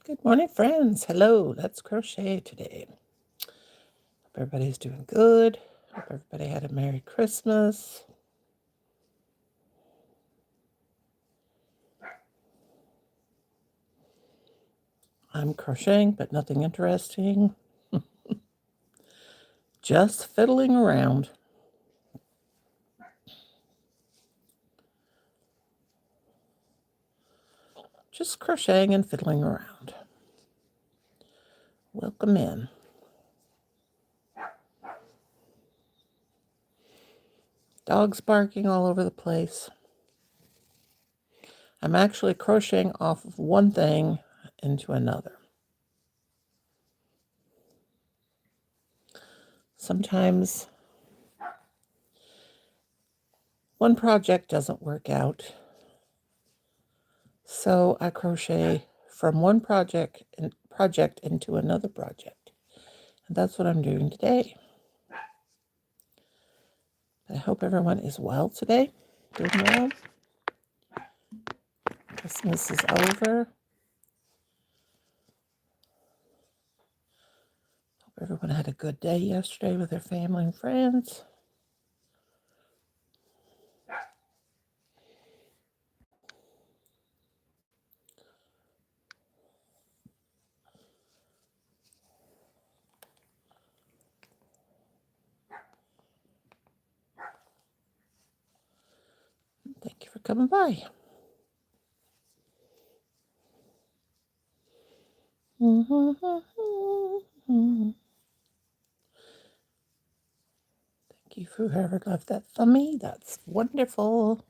Good morning, friends. Hello, let's crochet today. Hope everybody's doing good. Hope everybody had a Merry Christmas. I'm crocheting, but nothing interesting. Just fiddling around. Just crocheting and fiddling around. Welcome in. Dogs barking all over the place. I'm actually crocheting off of one thing into another. Sometimes one project doesn't work out, so I crochet from one project into another project. And that's what I'm doing today. I hope everyone is well today. Doing well. Christmas is over. Hope everyone had a good day yesterday with their family and friends. Thank you for coming by. Thank you for whoever left that thumbie. That's wonderful.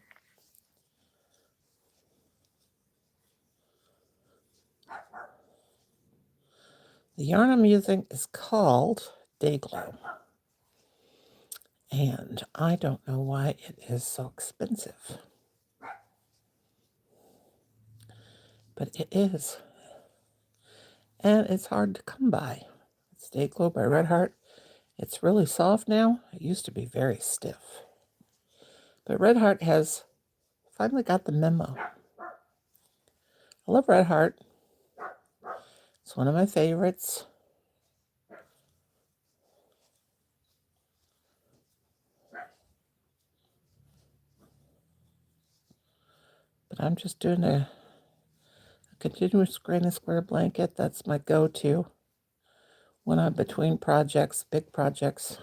The yarn I'm using is called Dayglow. And I don't know why it is so expensive. But it is. And it's hard to come by. It's Dayglow by Red Heart. It's really soft now. It used to be very stiff. But Red Heart has finally got the memo. I love Red Heart. It's one of my favorites. But I'm just doing a continuous granny square blanket. That's my go-to when I'm between projects, big projects.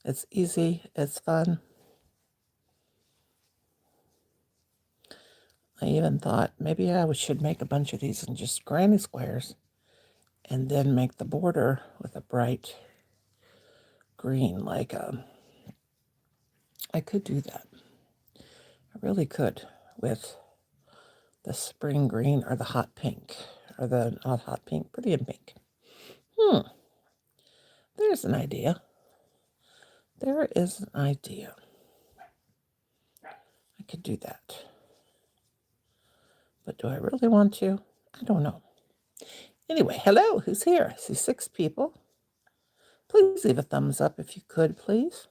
It's easy, it's fun. I even thought maybe I should make a bunch of these in just granny squares and then make the border with a bright green, I could do that. I really could with the spring green or the hot pink, or the not hot pink, pretty in pink. There's an idea. There is an idea. I could do that. But do I really want to? I don't know. Anyway, hello, who's here? I see 6 people. Please leave a thumbs up if you could, please.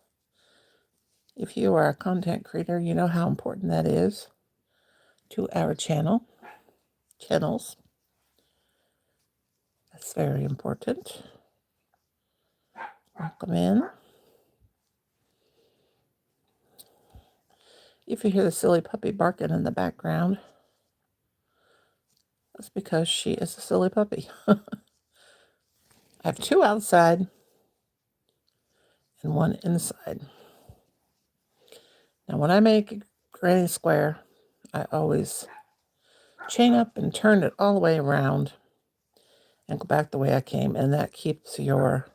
If you are a content creator, you know how important that is to our channels. That's very important. Welcome in. If you hear the silly puppy barking in the background, that's because she is a silly puppy. I have 2 outside and 1 inside. Now, when I make a granny square, I always chain up and turn it all the way around and go back the way I came, and that keeps your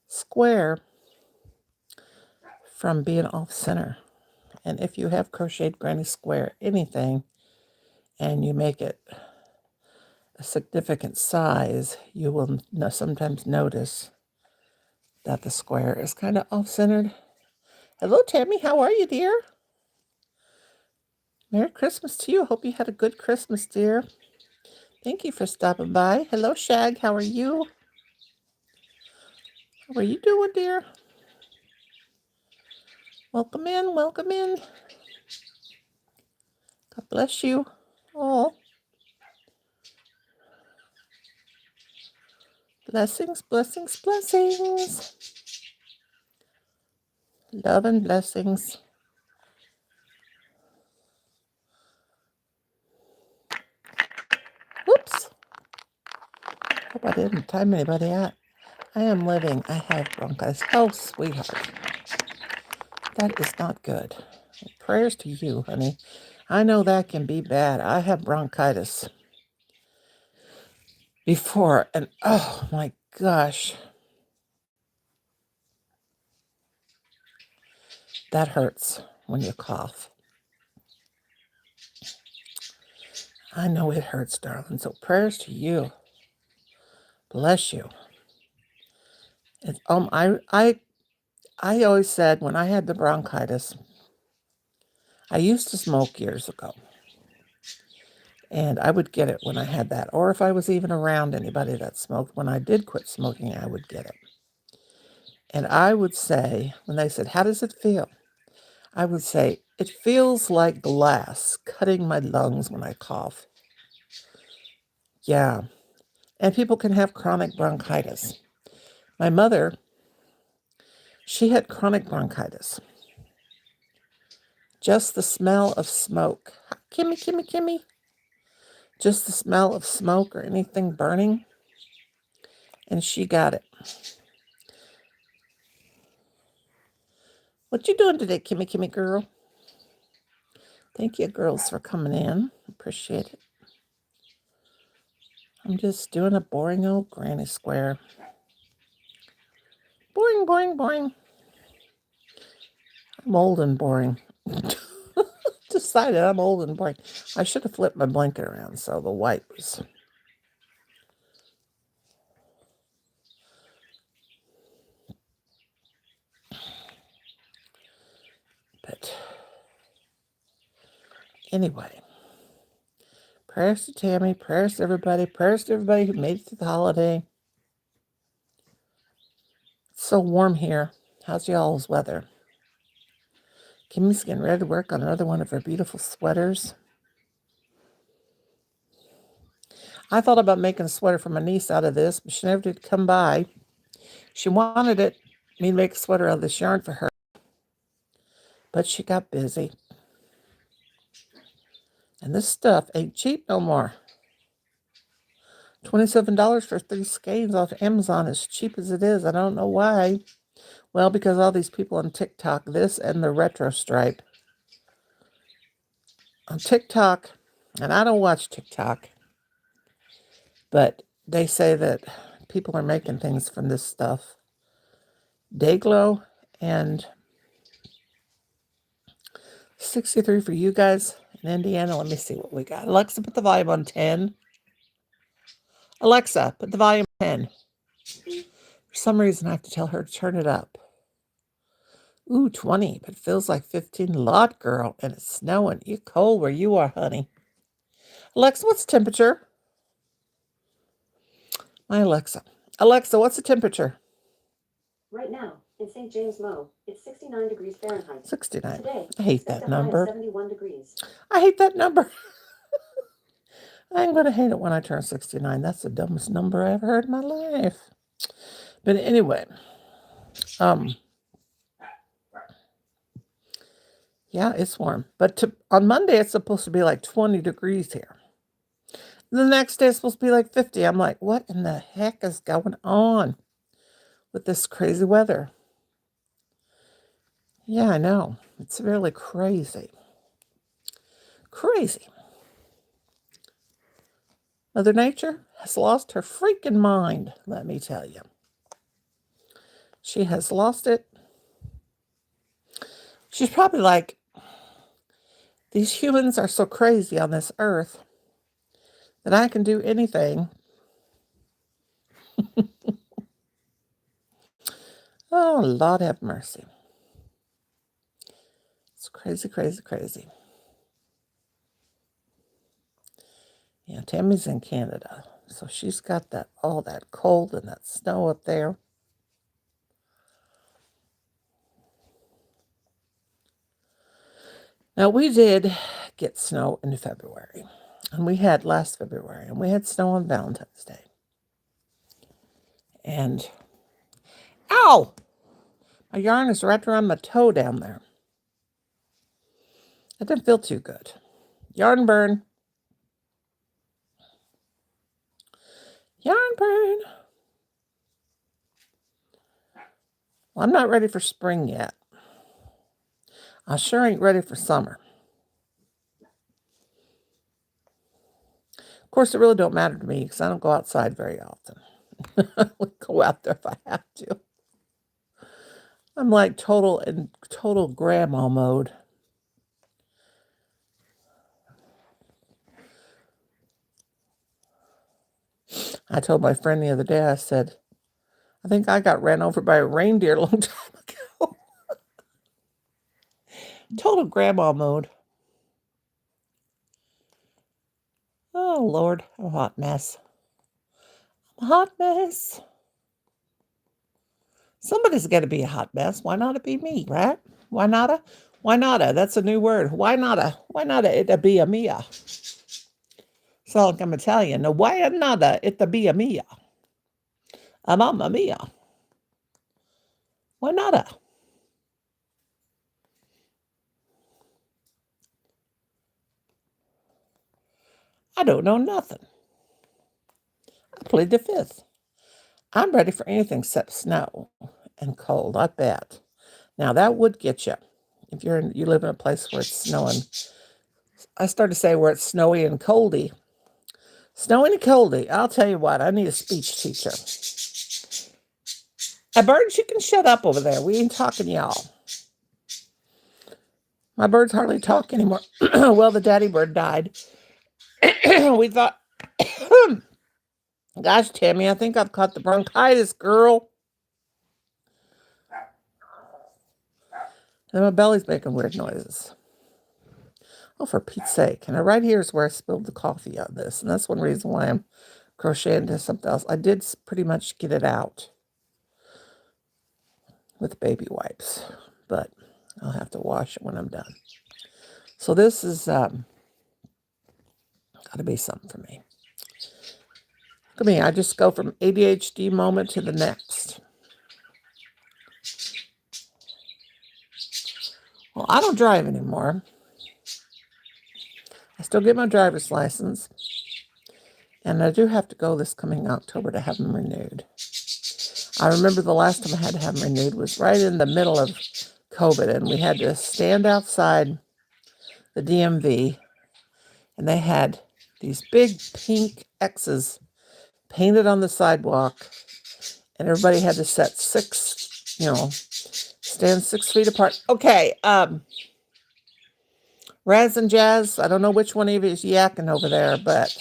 square from being off center. And if you have crocheted granny square anything and you make it a significant size, you will sometimes notice that the square is kind of off-centered. Hello, Tammy. How are you, dear? Merry Christmas to you. Hope you had a good Christmas, dear. Thank you for stopping by. Hello, Shag. How are you? How are you doing, dear? Welcome in. Welcome in. God bless you all. Blessings, blessings, blessings. Love and blessings. Whoops. Hope I didn't time anybody out. I am living. I have bronchitis. Oh, sweetheart. That is not good. Prayers to you, honey. I know that can be bad. I have bronchitis before, and oh my gosh. That hurts when you cough. I know it hurts, darling. So prayers to you. Bless you. It's, I always said when I had the bronchitis, I used to smoke years ago. And I would get it when I had that. Or if I was even around anybody that smoked, when I did quit smoking, I would get it. And I would say, when they said, how does it feel? I would say, it feels like glass cutting my lungs when I cough. Yeah. And people can have chronic bronchitis. My mother, she had chronic bronchitis. Just the smell of smoke. Kimmy, Kimmy, Kimmy. Just the smell of smoke or anything burning. And she got it. What you doing today, Kimmy, Kimmy girl? Thank you, girls, for coming in. Appreciate it. I'm just doing a boring old granny square. Boring, boring, boring. I'm old and boring. Decided I'm old and boring. I should have flipped my blanket around so the white was... But anyway, prayers to Tammy, prayers to everybody who made it to the holiday. It's so warm here. How's y'all's weather? Kimmy's getting ready to work on another one of her beautiful sweaters. I thought about making a sweater for my niece out of this, but she never did come by. She wanted me to make a sweater out of this yarn for her, but she got busy. And this stuff ain't cheap no more. $27 for 3 skeins off Amazon, as cheap as it is. I don't know why. Well, because all these people on TikTok, this and the retro stripe. On TikTok, and I don't watch TikTok, but they say that people are making things from this stuff. Dayglow and 63 for you guys in Indiana. Let me see what we got. Alexa, put the volume on 10. Alexa, put the volume on 10. For some reason, I have to tell her to turn it up. Ooh, 20, but it feels like 15. Lot, girl, and it's snowing. You're cold where you are, honey. Alexa, what's the temperature? My Alexa. Alexa, what's the temperature? Right now, in St. James, Mo, it's 69 degrees Fahrenheit. 69. Today, I hate that number. 71 degrees. I hate that number. I'm going to hate it when I turn 69. That's the dumbest number I ever heard in my life. But anyway, yeah, it's warm. But on Monday, it's supposed to be like 20 degrees here. The next day, it's supposed to be like 50. I'm like, what in the heck is going on with this crazy weather? Yeah, I know. It's really crazy. Crazy. Mother Nature has lost her freaking mind, let me tell you. She has lost it. She's probably like, these humans are so crazy on this earth that I can do anything. Oh, Lord have mercy. It's crazy, crazy, crazy. Yeah, Tammy's in Canada, so she's got all that cold and that snow up there. Now, we did get snow in February, and we had last February, and we had snow on Valentine's Day. And, ow! My yarn is wrapped around my toe down there. That didn't feel too good. Yarn burn. Yarn burn. Well, I'm not ready for spring yet. I sure ain't ready for summer. Of course, it really don't matter to me because I don't go outside very often. I go out there if I have to. I'm like total grandma mode. I told my friend the other day, I said, I think I got ran over by a reindeer a long time ago. Total grandma mode. Oh, Lord, I'm a hot mess. I'm a hot mess. Somebody's got to be a hot mess. Why not it be me, right? Why not? Why not? That's a new word. Why not? Why not it be a Mia? So like I'm Italian. No, why not it be a Mia? A mamma mia. Why not? I don't know nothing. I plead the fifth. I'm ready for anything except snow and cold, I bet. Now, that would get you. If you live in a place where it's snowing. I started to say where it's snowy and coldy. Snowy and coldy. I'll tell you what, I need a speech teacher. Birds, you can shut up over there. We ain't talking y'all. My birds hardly talk anymore. Well, the daddy bird died. We thought, gosh, Tammy, I think I've caught the bronchitis, girl. And my belly's making weird noises. Oh, for Pete's sake. And right here is where I spilled the coffee on this. And that's one reason why I'm crocheting to something else. I did pretty much get it out with baby wipes. But I'll have to wash it when I'm done. So this is got to be something for me. Look at me. I just go from ADHD moment to the next. Well, I don't drive anymore. I still get my driver's license. And I do have to go this coming October to have them renewed. I remember the last time I had to have them renewed was right in the middle of COVID. And we had to stand outside the DMV. And they had these big pink X's painted on the sidewalk. And everybody had to stand 6 feet apart. Okay, Raz and Jazz, I don't know which one of you is yakking over there, but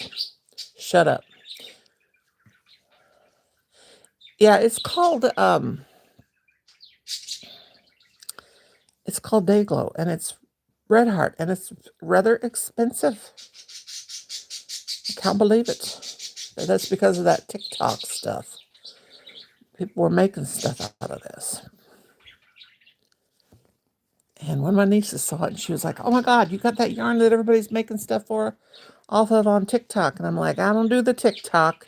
shut up. Yeah, it's called Dayglow, and it's Red Heart, and it's rather expensive. I can't believe it. But that's because of that TikTok stuff. People were making stuff out of this. And one of my nieces saw it, and she was like, oh my God, you got that yarn that everybody's making stuff for off of on TikTok? And I'm like, I don't do the TikTok.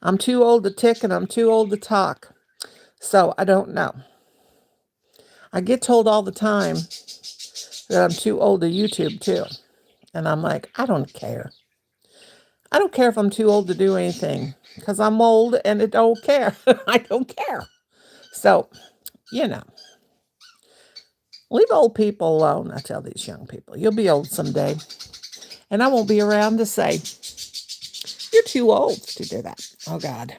I'm too old to tick, and I'm too old to talk. So I don't know. I get told all the time that I'm too old to YouTube too. And I'm like, I don't care. I don't care if I'm too old to do anything because I'm old and it don't care. I don't care. So, leave old people alone, I tell these young people. You'll be old someday. And I won't be around to say, you're too old to do that. Oh, God.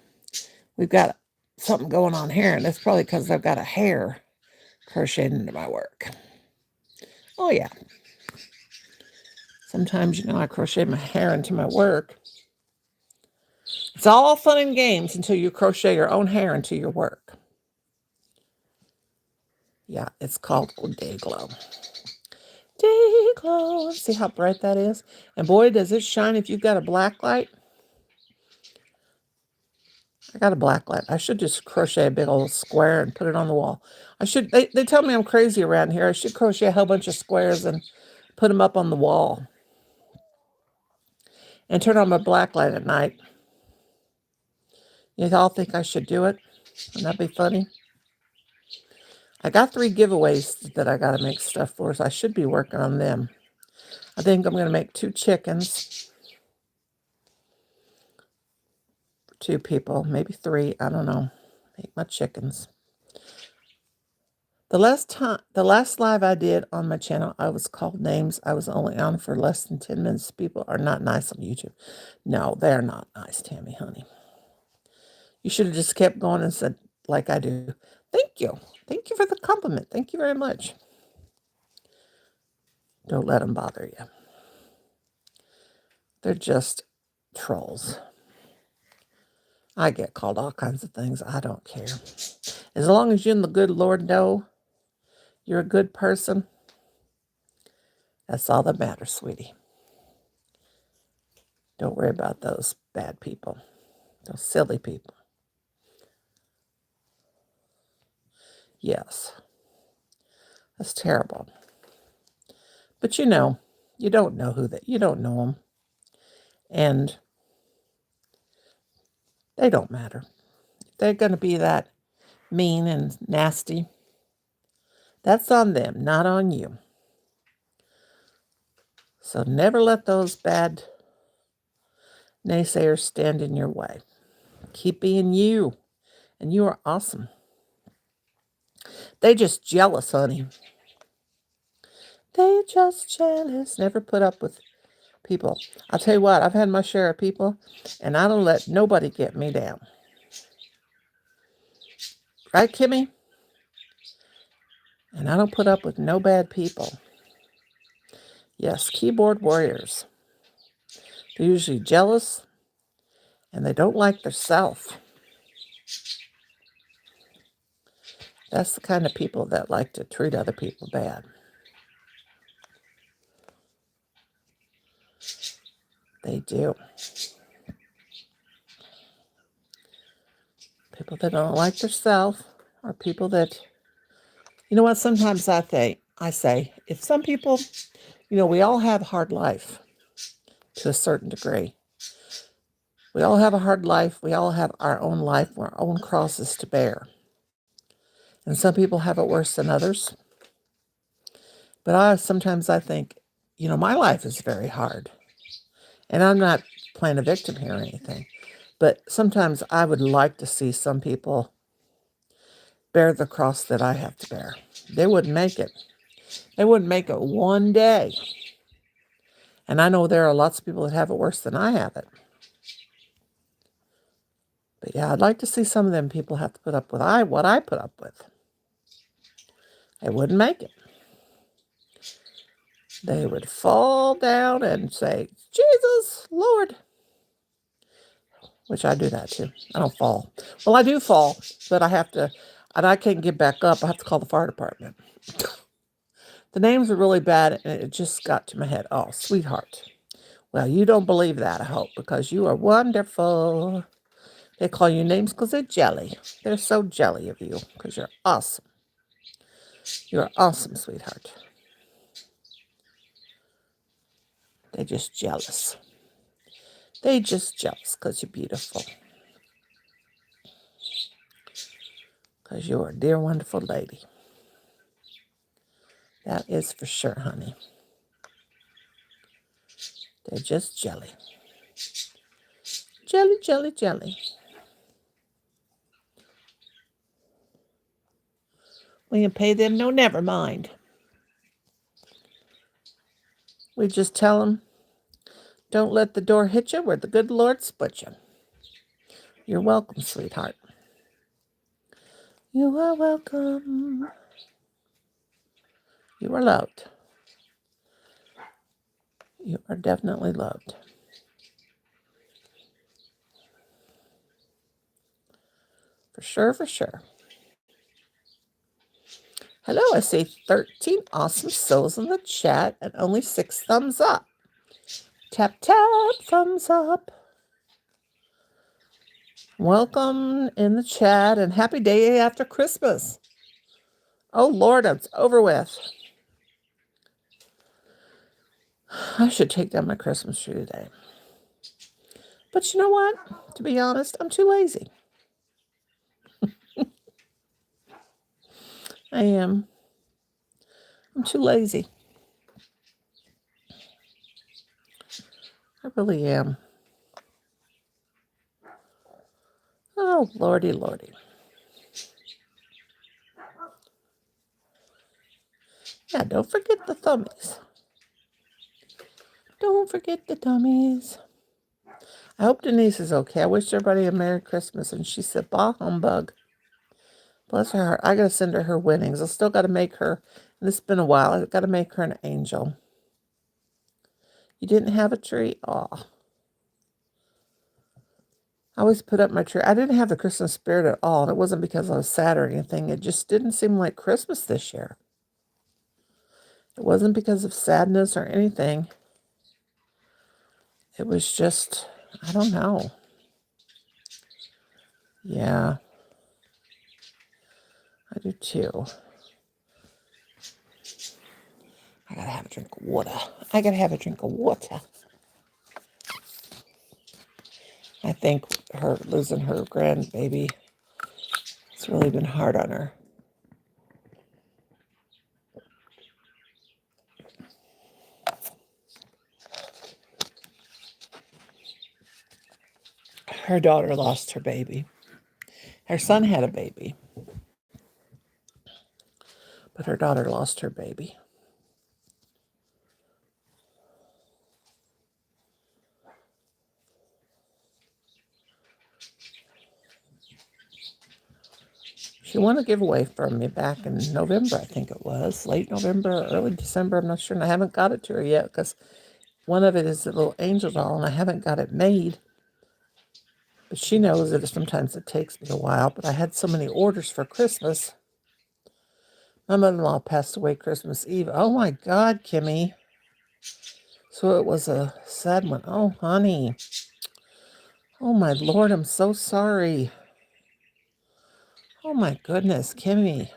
We've got something going on here, and that's probably because I've got a hair crocheted into my work. Oh, yeah. Sometimes, I crochet my hair into my work. It's all fun and games until you crochet your own hair into your work. Yeah, it's called Dayglow. Dayglow. See how bright that is? And boy, does it shine if you've got a black light. I got a black light. I should just crochet a big old square and put it on the wall. They tell me I'm crazy around here. I should crochet a whole bunch of squares and put them up on the wall. And turn on my black light at night. You all think I should do it? Wouldn't that be funny? I got 3 giveaways that I got to make stuff for, so I should be working on them. I think I'm going to make 2 chickens for 2 people, maybe 3. I don't know. Make my chickens. The last live I did on my channel, I was called names. I was only on for less than 10 minutes. People are not nice on YouTube. No, they're not nice, Tammy, honey. You should have just kept going and said, like I do, thank you. Thank you for the compliment. Thank you very much. Don't let them bother you. They're just trolls. I get called all kinds of things. I don't care. As long as you and the good Lord know you're a good person, that's all that matters, sweetie. Don't worry about those bad people, those silly people. Yes, that's terrible. But you know, you don't know you don't know them. And they don't matter. If they're going to be that mean and nasty, that's on them, not on you. So never let those bad naysayers stand in your way. Keep being you, and you are awesome. They just jealous, honey. They just jealous. Never put up with people. I'll tell you what, I've had my share of people, and I don't let nobody get me down. Right, Kimmy? And I don't put up with no bad people. Yes, keyboard warriors. They're usually jealous, and they don't like their self. That's the kind of people that like to treat other people bad. They do. People that don't like their self, or people that, you know what, sometimes I say, if some people, you know, we all have a hard life to a certain degree. We all have a hard life. We all have our own life, our own crosses to bear. And some people have it worse than others. But sometimes I think, you know, my life is very hard. And I'm not playing a victim here or anything. But sometimes I would like to see some people bear the cross that I have to bear. They wouldn't make it. They wouldn't make it one day. And I know there are lots of people that have it worse than I have it. But yeah, I'd like to see some of them people have to put up with what I put up with. They wouldn't make it. They would fall down and say, Jesus, Lord. Which I do that too. I don't fall. Well, I do fall, but and I can't get back up. I have to call the fire department. The names are really bad, and it just got to my head. Oh, sweetheart. Well, you don't believe that, I hope, because you are wonderful. They call you names because they're jelly. They're so jelly of you because you're awesome. You're awesome, sweetheart. They're just jealous. They just jealous because you're beautiful. Because you're a dear, wonderful lady. That is for sure, honey. They're just jelly. Jelly, jelly, jelly. We can pay them no, never mind. We just tell them, don't let the door hit you where the good Lord split you. You're welcome, sweetheart. You are welcome. You are loved. You are definitely loved. For sure, for sure. Hello, I see 13 awesome souls in the chat and only 6 thumbs up. Tap, tap, thumbs up. Welcome in the chat and happy day after Christmas. Oh, Lord, it's over with. I should take down my Christmas tree today. But you know what? To be honest, I'm too lazy. I am. I'm too lazy. I really am. Oh, lordy, lordy. Yeah, don't forget the thummies. Don't forget the tummies. I hope Denise is okay. I wish everybody a Merry Christmas. And she said, bah, humbug. Bless her heart. I got to send her winnings. I still got to make her, and it's been a while, I got to make her an angel. You didn't have a tree? Aw. I always put up my tree. I didn't have the Christmas spirit at all. And it wasn't because I was sad or anything. It just didn't seem like Christmas this year. It wasn't because of sadness or anything. It was just, I don't know. Yeah, I do too. I gotta have a drink of water. I gotta have a drink of water. I think her losing her grandbaby, it's really been hard on her. Her daughter lost her baby. Her son had a baby, but her daughter lost her baby. She won a giveaway from me back in November, I think it was. Late November, early December, I'm not sure. And I haven't got it to her yet because one of it is a little angel doll, and I haven't got it made. But she knows that sometimes it takes me a while. But I had so many orders for Christmas. My mother-in-law passed away Christmas Eve. Oh, my God, Kimmy. So it was a sad one. Oh, honey. Oh, my Lord, I'm so sorry. Oh, my goodness, Kimmy.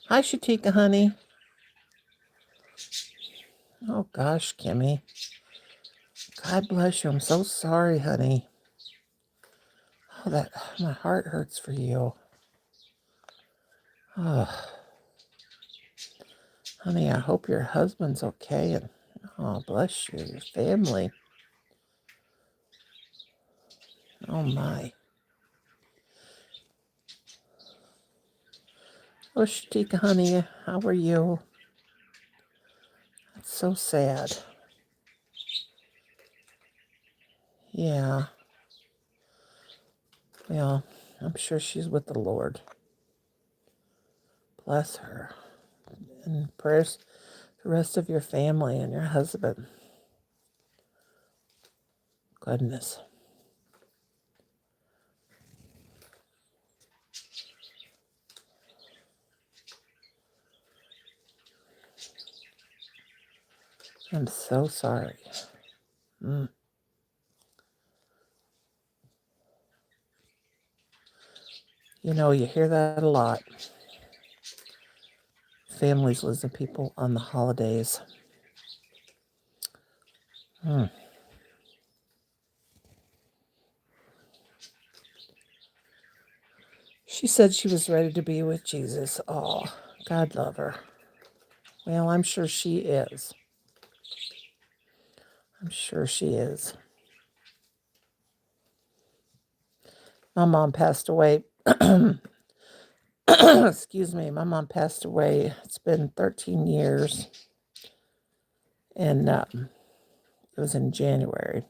Hi, Shatika, honey. Oh, gosh, Kimmy. God bless you. I'm so sorry, honey. Oh, my heart hurts for you. Oh, honey, I hope your husband's okay. And oh, bless you, your family. Oh, my. Oh, Shatika, honey, how are you? That's so sad. Yeah. Well, I'm sure she's with the Lord. Bless her. And prayers to the rest of your family and your husband. Goodness. I'm so sorry. Mm. You know, you hear that a lot. Families losing people on the holidays. Mm. She said she was ready to be with Jesus. Oh, God love her. Well, I'm sure she is. I'm sure she is. My mom passed away. Excuse me. My mom passed away. It's been 13 years. And it was in January.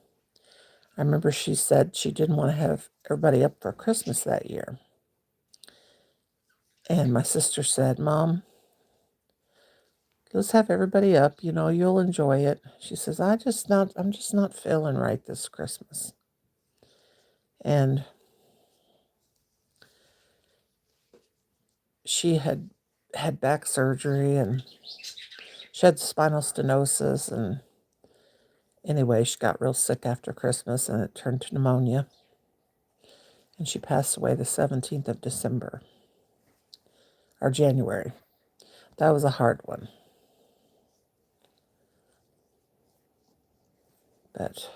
I remember she said she didn't want to have everybody up for Christmas that year. And my sister said, Mom, let's have everybody up. You know, you'll enjoy it. She says, I'm just not feeling right this Christmas. And she had back surgery and she had spinal stenosis. And anyway, she got real sick after Christmas and it turned to pneumonia. And she passed away the 17th of December. Or January. That was a hard one. But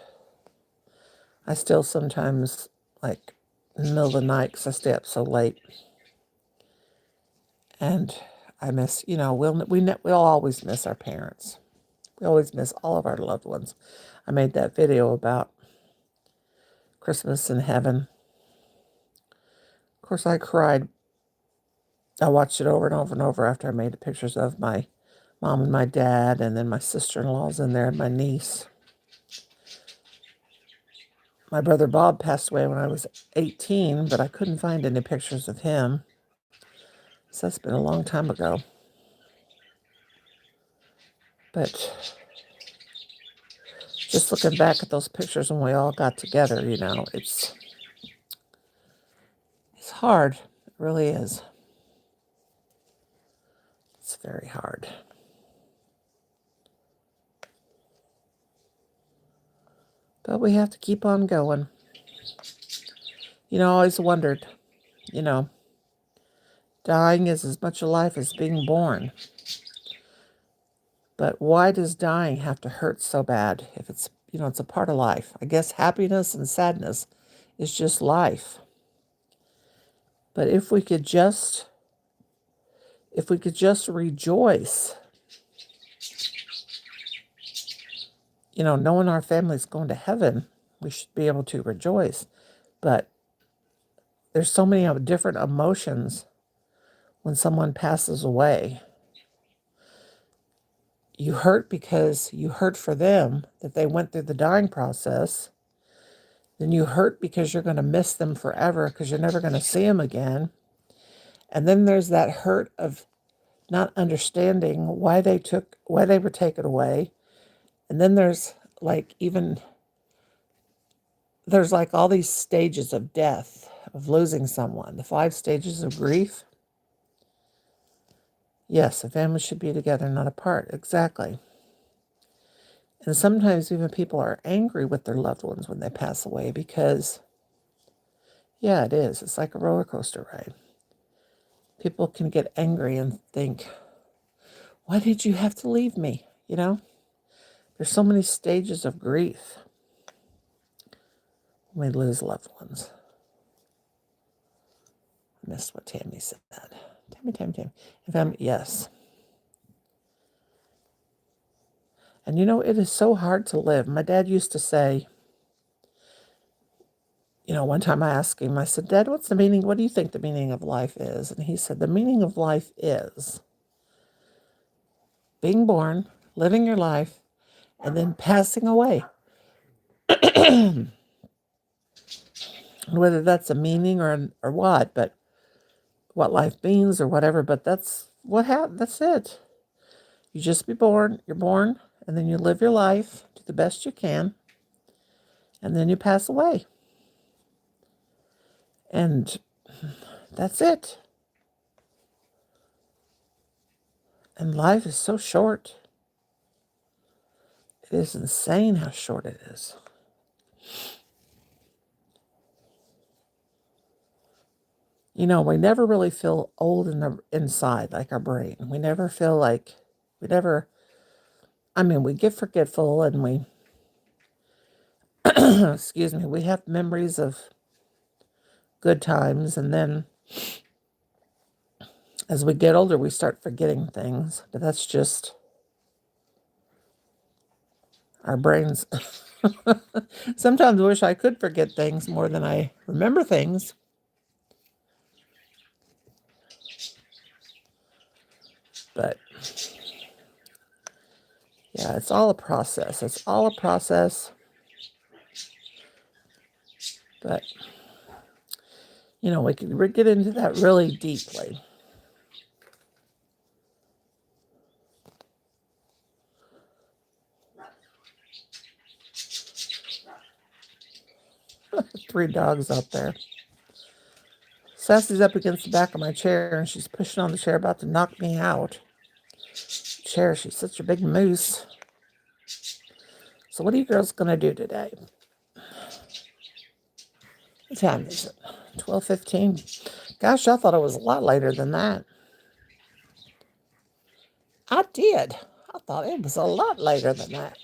I still sometimes, like, in the middle of the night, because I stay up so late, And I miss, we'll always miss our parents. We always miss all of our loved ones. I made that video about Christmas in heaven. Of course, I cried. I watched it over and over and over after I made the pictures of my mom and my dad, and then my sister-in-law's in there and my niece. My brother Bob passed away when I was 18, but I couldn't find any pictures of him. So that's been a long time ago. But just looking back at those pictures when we all got together, it's hard. It really is. It's very hard. But we have to keep on going. I always wondered, dying is as much a life as being born. But why does dying have to hurt so bad if it's, it's a part of life? I guess happiness and sadness is just life. But if we could just rejoice, knowing our family's going to heaven, we should be able to rejoice. But there's so many different emotions when someone passes away. You hurt because you hurt for them, that they went through the dying process. Then you hurt because you're going to miss them forever because you're never going to see them again. And then there's that hurt of not understanding why they were taken away. And then there's all these stages of death, of losing someone, the 5 stages of grief. Yes, a family should be together, not apart. Exactly. And sometimes even people are angry with their loved ones when they pass away because, yeah, it is. It's like a roller coaster ride. People can get angry and think, why did you have to leave me? There's so many stages of grief when we lose loved ones. I missed what Tammy said. Tammy. Yes. And it is so hard to live. My dad used to say, one time I asked him, I said, Dad, what do you think the meaning of life is? And he said, the meaning of life is being born, living your life, and then passing away. Whether that's a meaning or what, but what life means or whatever, but that's that's it. You just you're born, and then you live your life, do the best you can, and then you pass away. And that's it. And life is so short. It is insane how short it is. We never really feel old inside, like our brain. We never feel like, we get forgetful and we, excuse me, we have memories of good times. And then as we get older, we start forgetting things. But that's just our brains. Sometimes I wish I could forget things more than I remember things. But yeah, it's all a process. But, we can get into that really deeply. Three dogs out there. Sassy's up against the back of my chair, and she's pushing on the chair, about to knock me out. Chair, she's such a big moose. So what are you girls going to do today? What time is it? 12:15. Gosh, I thought it was a lot later than that. I did. I thought it was a lot later than that.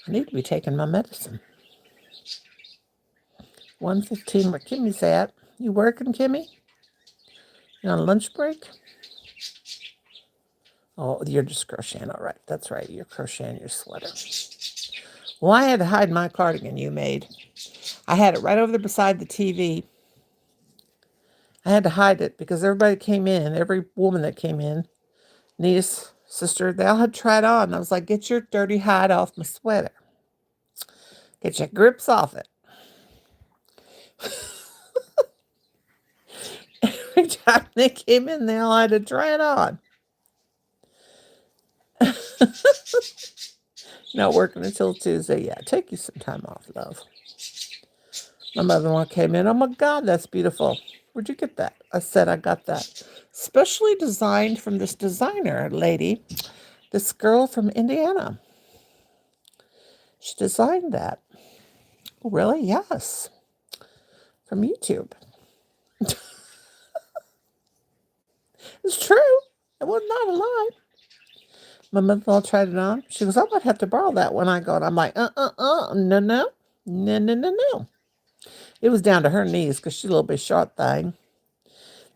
I need to be taking my medicine. 1:15 where Kimmy's at. You working, Kimmy? You on lunch break? Oh, you're just crocheting. All right. That's right. You're crocheting your sweater. Well, I had to hide my cardigan you made. I had it right over there beside the TV. I had to hide it because everybody came in, every woman that came in, niece, sister, they all had tried on. I was like, get your dirty hide off my sweater. Get your grips off it. Every time they came in, they all had to try it on. Not working until Tuesday. Yeah, take you some time off, love. My mother-in-law came in. Oh my God, that's beautiful. Where'd you get that? I said, I got that. Specially designed from this designer lady, this girl from Indiana. She designed that. Oh, really? Yes. From YouTube. It's true. It was not a lie. My mother-in-law tried it on. She goes, I might have to borrow that when I go. And I'm like, no. It was down to her knees because she's a little bit short thing.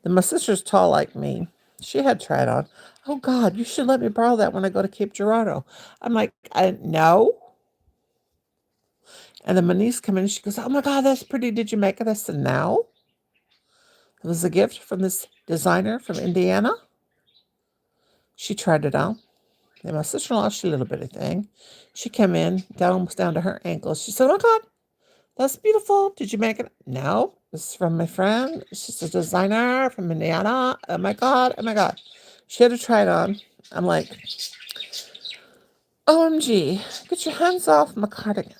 Then my sister's tall like me. She had tried on. Oh, God, you should let me borrow that when I go to Cape Girardeau. I'm like, no. And then my niece came in and she goes, oh, my God, that's pretty. Did you make it? I said, no. It was a gift from this designer from Indiana. She tried it on. And my sister-in-law, she's a little bitty thing. She came in, almost down to her ankles. She said, oh, God, that's beautiful. Did you make it? No. This is from my friend. She's a designer from Indiana. Oh, my God. Oh, my God. She had to try it on. I'm like, OMG, get your hands off my cardigan.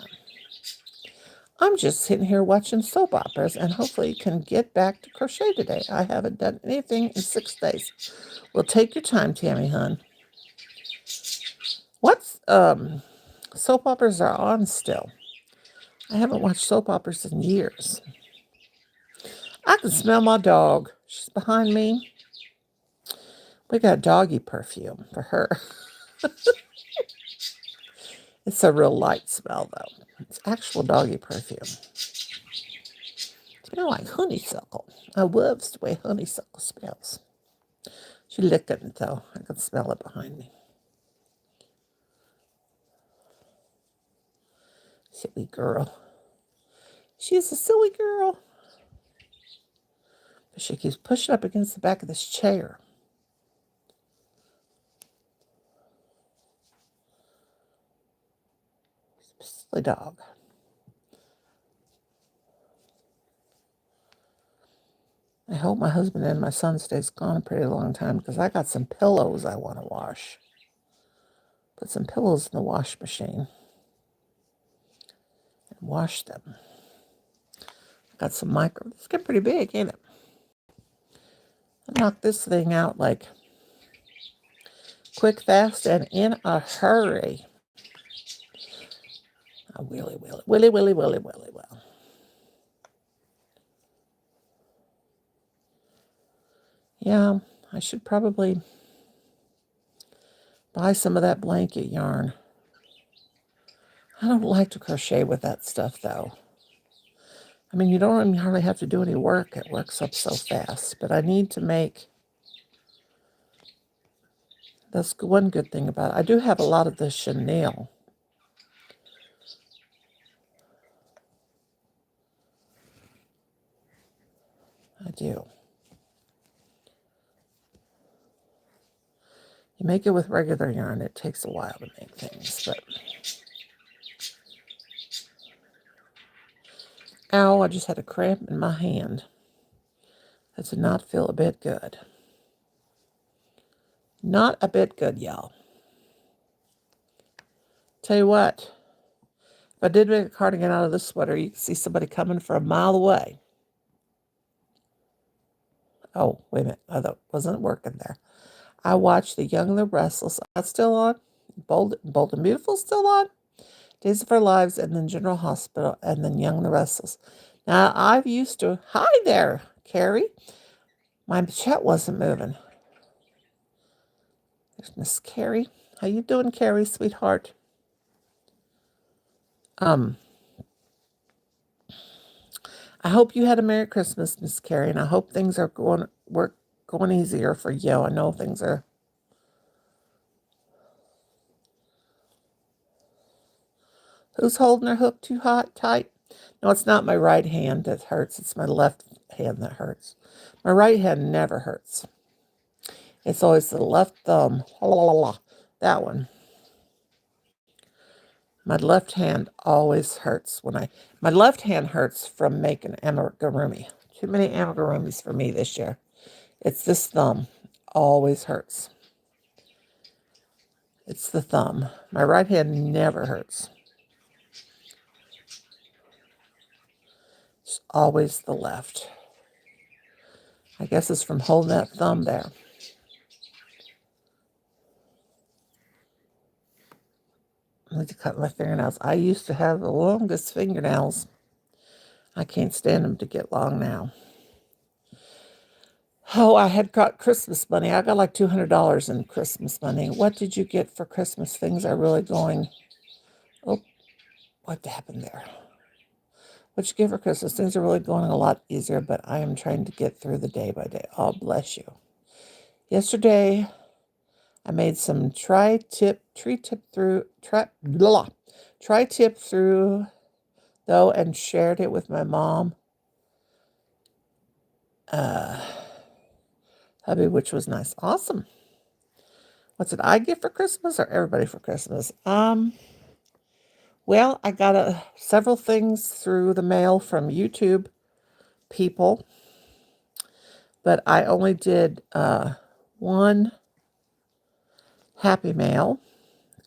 I'm just sitting here watching soap operas and hopefully can get back to crochet today. I haven't done anything in 6 days. Well, take your time, Tammy, hun. What's soap operas are on still? I haven't watched soap operas in years. I can smell my dog. She's behind me. We got doggy perfume for her. It's a real light smell, though. It's actual doggy perfume. It smells like honeysuckle. I love the way honeysuckle smells. She licked it, though. I can smell it behind me. Silly girl. She's a silly girl. But she keeps pushing up against the back of this chair. Silly dog. I hope my husband and my son stays gone a pretty long time because I got some pillows I want to wash. Put some pillows in the wash machine and wash them. I got some micro. It's getting pretty big, ain't it? I knocked this thing out like quick, fast, and in a hurry. Oh, willy. Well. Yeah, I should probably buy some of that blanket yarn. I don't like to crochet with that stuff, though. I mean, you don't hardly have to do any work. It works up so fast. But I need to make... That's one good thing about it. I do have a lot of the chenille. I do. You make it with regular yarn. It takes a while to make things, but... Ow, I just had a cramp in my hand. That did not feel a bit good. Not a bit good, y'all. Tell you what, if I did make a cardigan out of this sweater, you can see somebody coming from a mile away. Oh, wait a minute. I thought it wasn't working there. I watched The Young and the Restless. That's still on. Bold and Beautiful still on. Days of Our Lives, and then General Hospital, and then Young and the Restless. Now, I've used to... Hi there, Carrie. My chat wasn't moving. There's Miss Carrie. How you doing, Carrie, sweetheart? I hope you had a Merry Christmas, Miss Carrie, and I hope things are going easier for you. I know things are. Who's holding their hook too tight? No, it's not my right hand that hurts. It's my left hand that hurts. My right hand never hurts. It's always the left thumb. That one. My left hand always hurts my left hand hurts from making amigurumi. Too many amigurumis for me this year. It's this thumb. Always hurts. It's the thumb. My right hand never hurts. It's always the left. I guess it's from holding that thumb there. I need to cut my fingernails. I used to have the longest fingernails. I can't stand them to get long now. Oh, I had got Christmas money. I got like $200 in Christmas money. What did you get for Christmas? Things are really going... Oh, what happened there? What you get for Christmas? Things are really going a lot easier, but I am trying to get through the day by day. Oh, bless you. Yesterday, I made some tri-tip through though, and shared it with my mom, hubby, which was nice. Awesome. What did I get for Christmas, or everybody for Christmas? Well, I got several things through the mail from YouTube people, but I only did one Happy Mail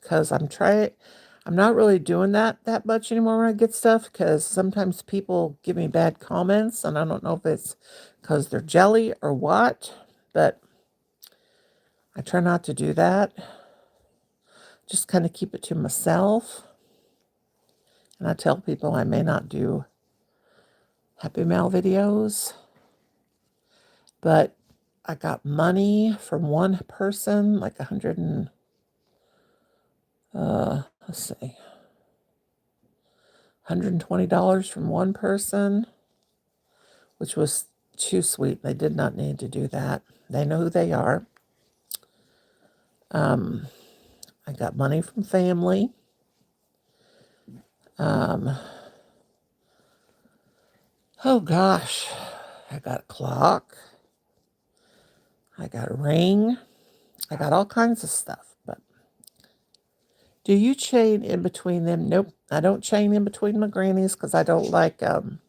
because I'm not really doing that much anymore when I get stuff, because sometimes people give me bad comments, and I don't know if it's because they're jelly or what, but I try not to do that. Just kind of keep it to myself. And I tell people I may not do Happy Mail videos, but I got money from one person, like let's see, $120 from one person, which was too sweet. They did not need to do that. They know who they are. I got money from family. Oh gosh, I got a clock. I got a ring. I got all kinds of stuff. But do you chain in between them? Nope, I don't chain in between my grannies because I like them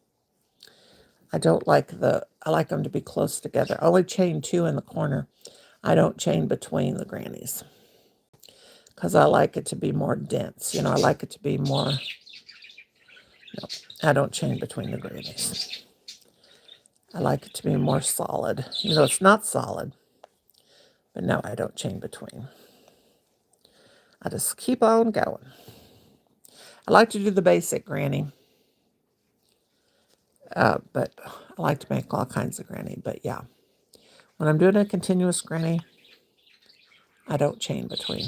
to be close together. I only chain two in the corner. I don't chain between the grannies because I like it to be more dense. I like it to be more... No, I don't chain between the grannies. I like it to be more solid. It's not solid, but no, I don't chain between. I just keep on going. I like to do the basic granny, but I like to make all kinds of granny. But yeah, when I'm doing a continuous granny, I don't chain between.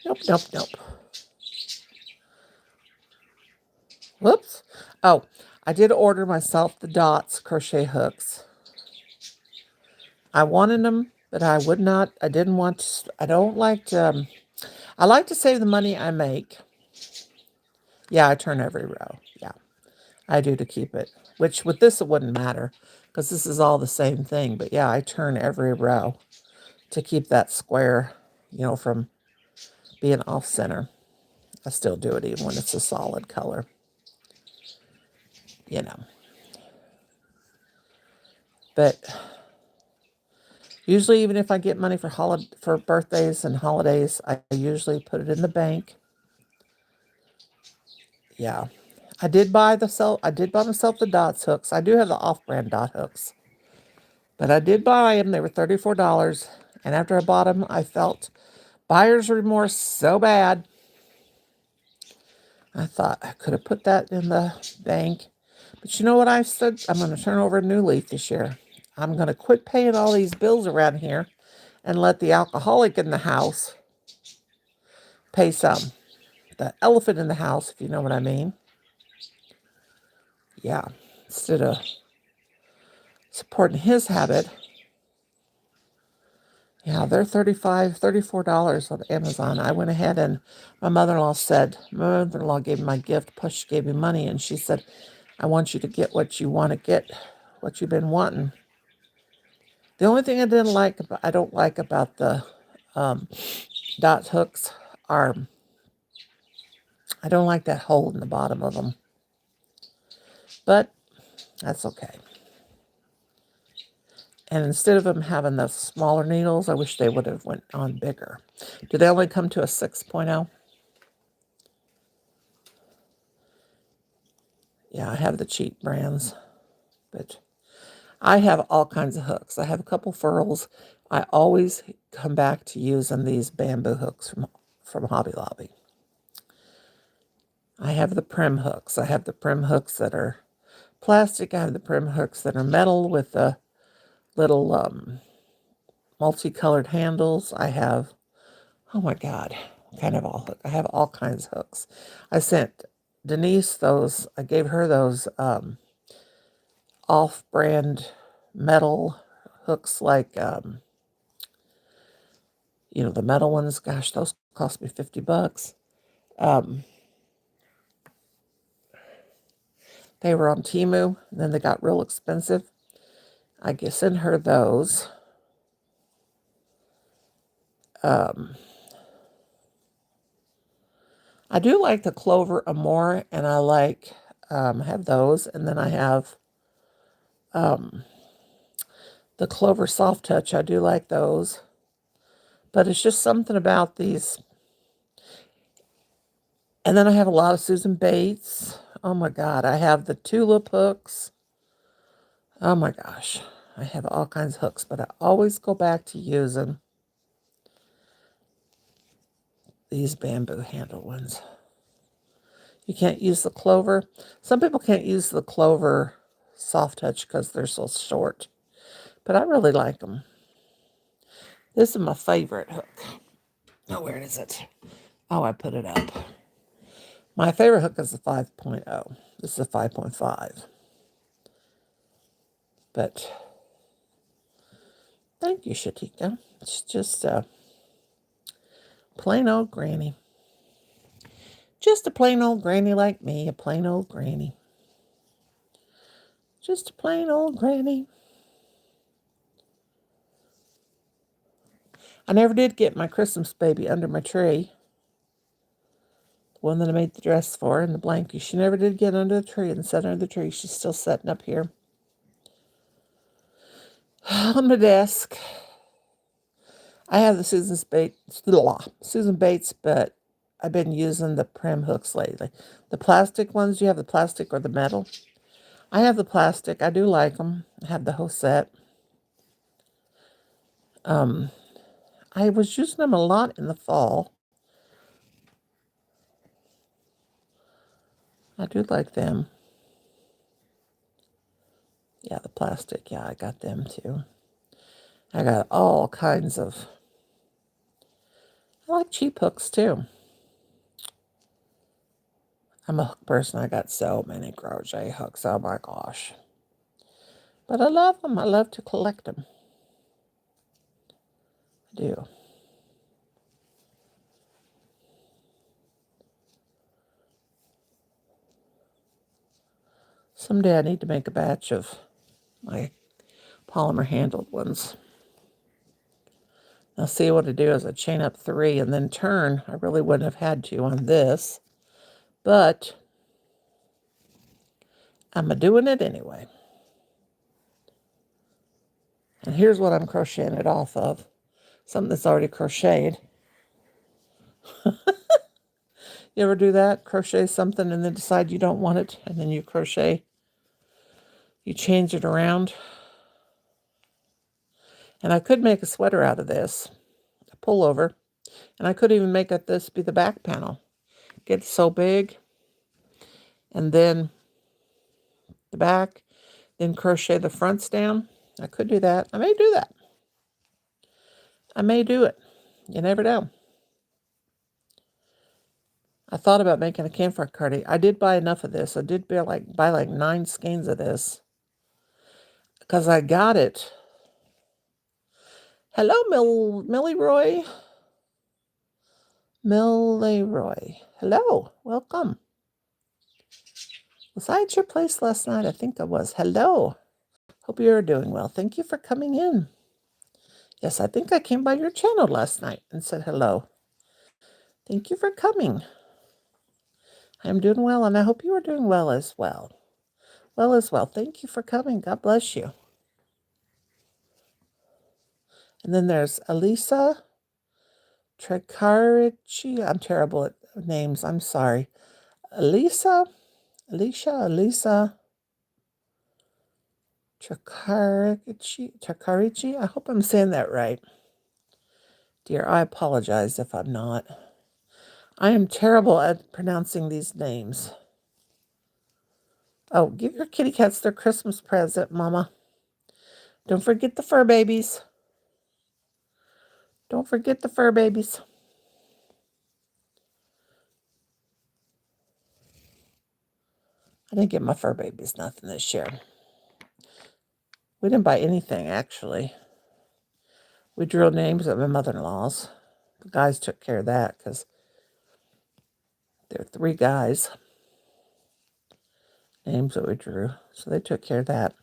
No. Nope. Whoops. Oh, I did order myself the dots crochet hooks. I wanted them, but I don't like to, I like to save the money I make. Yeah, I turn every row. Yeah, I do, to keep it. Which with this, it wouldn't matter because this is all the same thing. But yeah, I turn every row to keep that square, from being off center. I still do it even when it's a solid color. But usually, even if I get money for birthdays and holidays, I usually put it in the bank. Yeah. I did buy myself the dots hooks. I do have the off-brand dot hooks. But I did buy them. They were $34. And after I bought them, I felt buyer's remorse so bad. I thought I could have put that in the bank. But you know what I said? I'm going to turn over a new leaf this year. I'm going to quit paying all these bills around here and let the alcoholic in the house pay some. the elephant in the house, if you know what I mean. Yeah, instead of supporting his habit. Yeah, they're $34 on Amazon. I went ahead and my mother-in-law gave me my gift, plus she gave me money, and she said, I want you to get what you want to get, what you've been wanting. The only thing I don't like about the dot hooks are, I don't like that hole in the bottom of them. But that's okay. And instead of them having the smaller needles, I wish they would have went on bigger. Do they only come to a 6.0? Yeah, I have the cheap brands, but I have all kinds of hooks. I have a couple furls. I always come back to using these bamboo hooks from Hobby Lobby. I have the prim hooks. I have the prim hooks that are plastic. I have the prim hooks that are metal with the little multicolored handles. I have, oh my God, I have all kinds of hooks. I sent Denise those, I gave her those off-brand metal hooks like, the metal ones. Gosh, those cost me $50. They were on Temu, and then they got real expensive. I guess send her those. I do like the Clover Amore, and I have those, and then I have the Clover Soft Touch. I do like those, but it's just something about these. And then I have a lot of Susan Bates. Oh my God, I have the tulip hooks. Oh my gosh, I have all kinds of hooks, but I always go back to using these bamboo handle ones. You can't use the Clover. Some people can't use the Clover Soft Touch because they're so short, but I really like them. This is my favorite hook. Oh, where is it? Oh, I put it up. My favorite hook is the 5.0. This is a 5.5. But thank you, Shatika. It's just a plain old granny. Just a plain old granny like me, a plain old granny. Just a plain old granny. I never did get my Christmas baby under my tree. The one that I made the dress for and the blankie. She never did get under the tree and sit under the tree. She's still sitting up here on the desk. I have the Susan Bates, but I've been using the prim hooks lately. The plastic ones, do you have the plastic or the metal? I have the plastic. I do like them. I have the whole set. I was using them a lot in the fall. I do like them. Yeah, the plastic. Yeah, I got them too. I got all kinds of... I like cheap hooks too. I'm a hook person. I got so many crochet hooks. Oh my gosh. But I love them. I love to collect them. I do. Someday I need to make a batch of my polymer handled ones. Now see what I do is I chain up 3 and then turn. I really wouldn't have had to on this, but I'm doing it anyway. And here's what I'm crocheting it off of. Something that's already crocheted. You ever do that? Crochet something and then decide you don't want it, and then you crochet. You change it around. And I could make a sweater out of this, a pullover. And I could even make this be the back panel. Get it so big. And then the back. Then crochet the fronts down. I could do that. I may do that. I may do it. You never know. I thought about making a campfire cardi. I did buy enough of this. I did buy like 9 skeins of this because I got it. Hello, Millie Roy. Hello, welcome. Was I at your place last night? I think I was. Hello. Hope you're doing well. Thank you for coming in. Yes, I think I came by your channel last night and said hello. Thank you for coming. I'm doing well, and I hope you are doing well as well. Thank you for coming. God bless you. And then there's Elisa Trecarici. I'm terrible at names. I'm sorry. Alicia Trecarici. I hope I'm saying that right. Dear, I apologize if I'm not. I am terrible at pronouncing these names. Oh, give your kitty cats their Christmas present, Mama. Don't forget the fur babies. Don't forget the fur babies. I didn't get my fur babies nothing this year. We didn't buy anything, actually. We drew names at my mother-in-law's. The guys took care of that because there are 3 guys. Names that we drew. So they took care of that.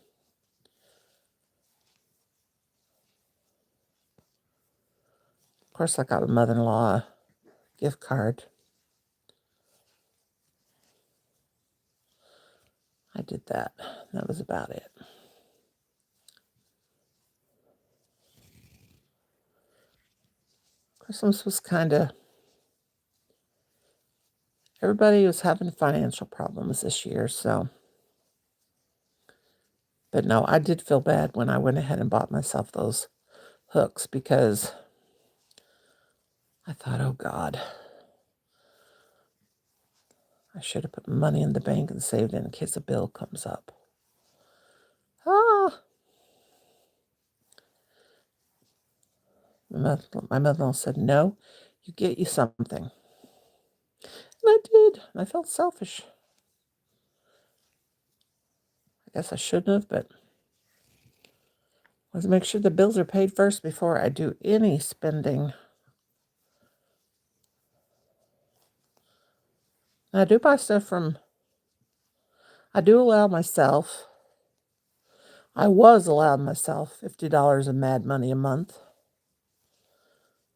Of course, I got my mother-in-law a gift card. I did that. That was about it. Christmas was kind of... Everybody was having financial problems this year, so... But no, I did feel bad when I went ahead and bought myself those hooks because I thought, oh God, I should have put money in the bank and saved it in case a bill comes up. My mother-in-law said, no, you get you something. And I did. I felt selfish. I guess I shouldn't have, but let's make sure the bills are paid first before I do any spending. And I do buy stuff from... I do allow myself... I was allowing myself $50 in mad money a month.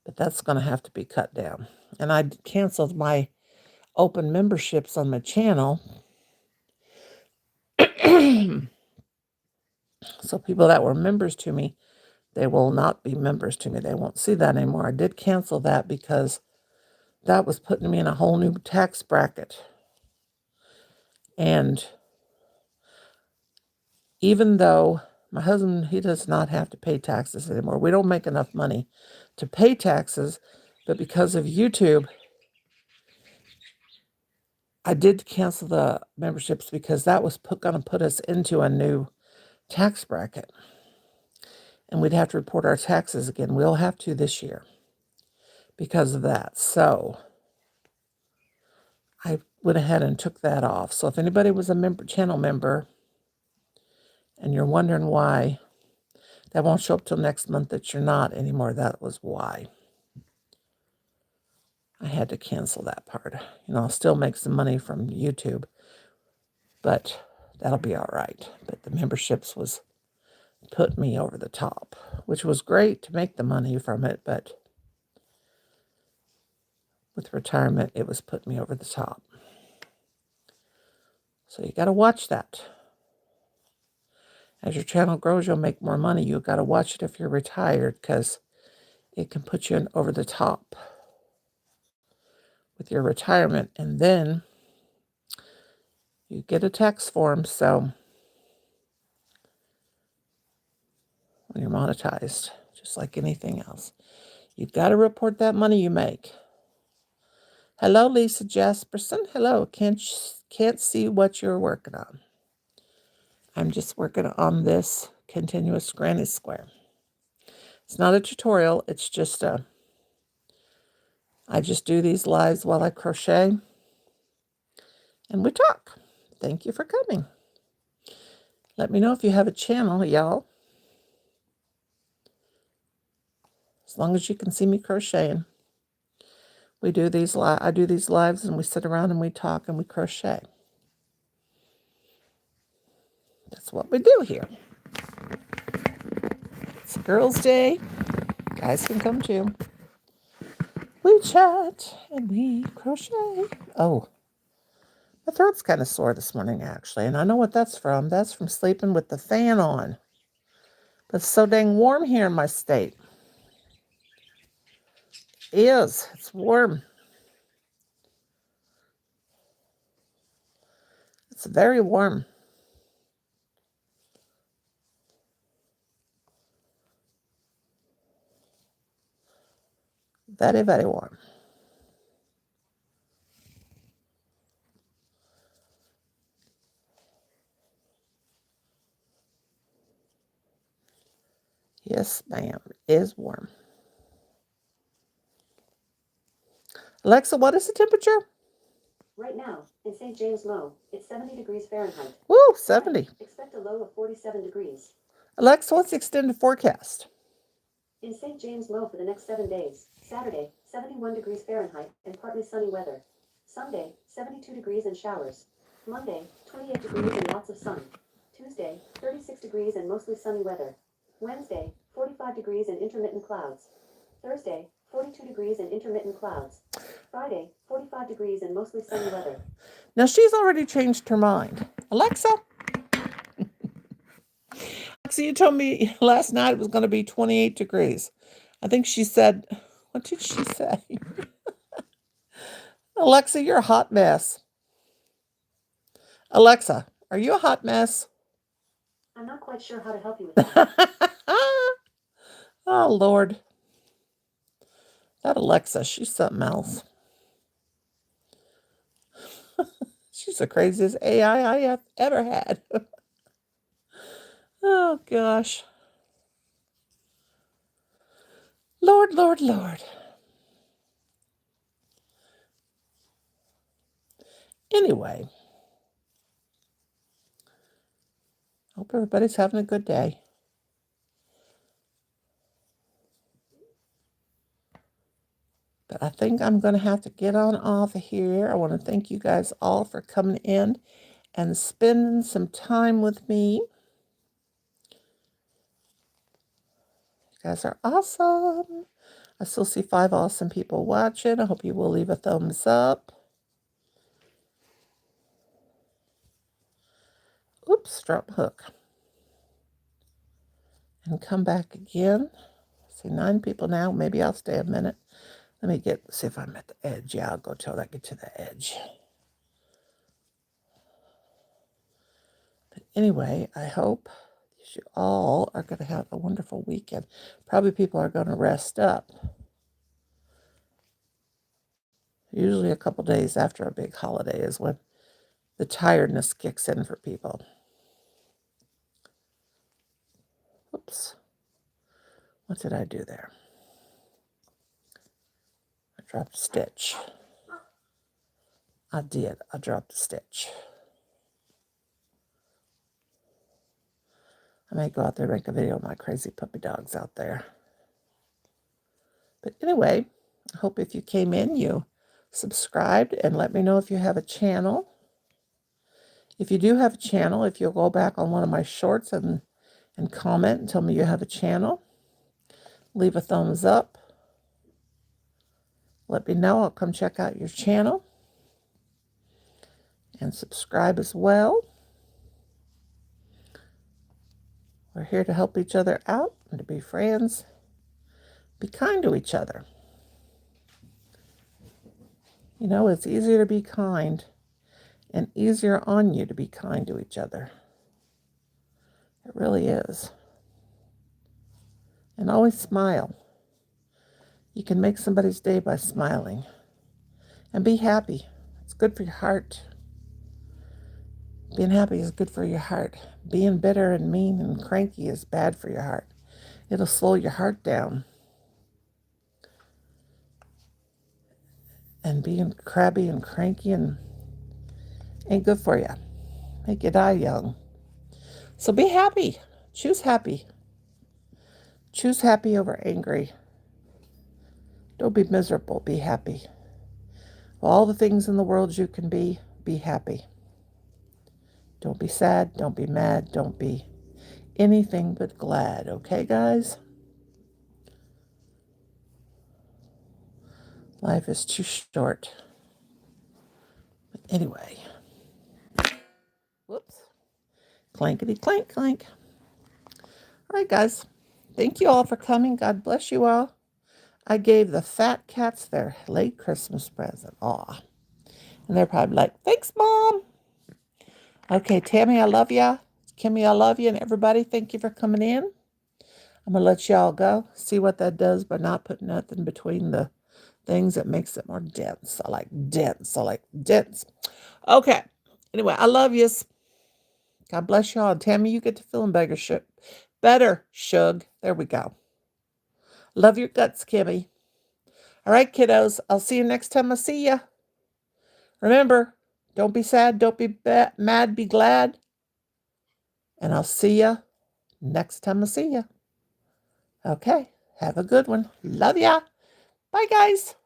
But that's going to have to be cut down. And I canceled my open memberships on my channel. So people that were members to me, they will not be members to me. They won't see that anymore. I did cancel that because that was putting me in a whole new tax bracket. And even though my husband, he does not have to pay taxes anymore. We don't make enough money to pay taxes, but because of YouTube, I did cancel the memberships because that was going to put us into a new tax bracket. And we'd have to report our taxes again. We'll have to this year because of that. So I went ahead and took that off. So if anybody was a channel member and you're wondering why that won't show up till next month that you're not anymore, that was why. I had to cancel that part. I'll still make some money from YouTube, but that'll be all right. But the memberships was put me over the top, which was great to make the money from it, but with retirement, it was put me over the top. So you got to watch that. As your channel grows, you'll make more money. You've got to watch it if you're retired because it can put you over the top with your retirement. And then you get a tax form, so when you're monetized, just like anything else, you've got to report that money you make. Hello, Lisa Jasperson. Hello. Can't see what you're working on. I'm just working on this continuous granny square. It's not a tutorial. It's just I just do these lives while I crochet. and we talk. Thank you for coming. Let me know if you have a channel, y'all. As long as you can see me crocheting. We do these I do these lives and we sit around and we talk and we crochet. That's what we do here. It's Girls' Day. Guys can come too. We chat and we crochet. Oh, my throat's kind of sore this morning, actually. And I know what that's from. That's from sleeping with the fan on. But it's so dang warm here in my state. It is. It's warm. It's very warm. Very, very warm. Yes, ma'am. It is warm. Alexa, what is the temperature? Right now, in St. James, Mo, it's 70 degrees Fahrenheit. Woo, 70. Expect a low of 47 degrees. Alexa, what's the extended forecast? In St. James, Mo, for the next 7 days, Saturday, 71 degrees Fahrenheit and partly sunny weather. Sunday, 72 degrees and showers. Monday, 28 degrees and lots of sun. Tuesday, 36 degrees and mostly sunny weather. Wednesday, 45 degrees and intermittent clouds. Thursday, 42 degrees and intermittent clouds. Friday, 45 degrees and mostly sunny weather. Now, she's already changed her mind. Alexa. Alexa, you told me last night it was going to be 28 degrees. I think she said, what did she say? Alexa, you're a hot mess. Alexa, are you a hot mess? I'm not quite sure how to help you with that. Oh, Lord. That Alexa, she's something else. She's the craziest AI I have ever had. Oh, gosh. Lord, Lord, Lord. Anyway, hope everybody's having a good day. But I think I'm going to have to get on off here. I want to thank you guys all for coming in and spending some time with me. You guys are awesome. I still see 5 awesome people watching. I hope you will leave a thumbs up. Oops, drop hook. And come back again. I see 9 people now. Maybe I'll stay a minute. Let me see if I'm at the edge. Yeah, I'll go till I get to the edge. But anyway, I hope you all are going to have a wonderful weekend. Probably people are going to rest up. Usually a couple days after a big holiday is when the tiredness kicks in for people. Oops. What did I do there? I dropped a stitch. I did. I dropped a stitch. I may go out there and make a video of my crazy puppy dogs out there. But anyway, I hope if you came in, you subscribed and let me know if you have a channel. If you do have a channel, if you'll go back on one of my shorts and comment and tell me you have a channel, leave a thumbs up. Let me know. I'll come check out your channel and subscribe as well. We're here to help each other out and to be friends. Be kind to each other. You know, it's easier to be kind and easier on you to be kind to each other. It really is. And always smile. You can make somebody's day by smiling. And be happy. It's good for your heart. Being happy is good for your heart. Being bitter and mean and cranky is bad for your heart. It'll slow your heart down. And being crabby and cranky and Ain't good for you. Make you die young. So be happy. Choose happy. Choose happy over angry. Don't be miserable. Be happy. All the things in the world you can be happy. Don't be sad. Don't be mad. Don't be anything but glad. Okay, guys? Life is too short. But anyway. Whoops. Clankety clank clank. All right, guys. Thank you all for coming. God bless you all. I gave the fat cats their late Christmas present. Aw. And they're probably like, thanks, Mom. Okay, Tammy, I love ya. Kimmy, I love you. And everybody, thank you for coming in. I'm going to let y'all go. See what that does by not putting nothing between the things that makes it more dense. I like dense. I like dense. Okay. Anyway, I love yous. God bless y'all. And Tammy, you get to feeling better, Shug. There we go. Love your guts, Kimmy. All right, kiddos. I'll see you next time I see ya. Remember, don't be sad. Don't be mad. Be glad. And I'll see ya next time I see ya. Okay. Have a good one. Love ya. Bye, guys.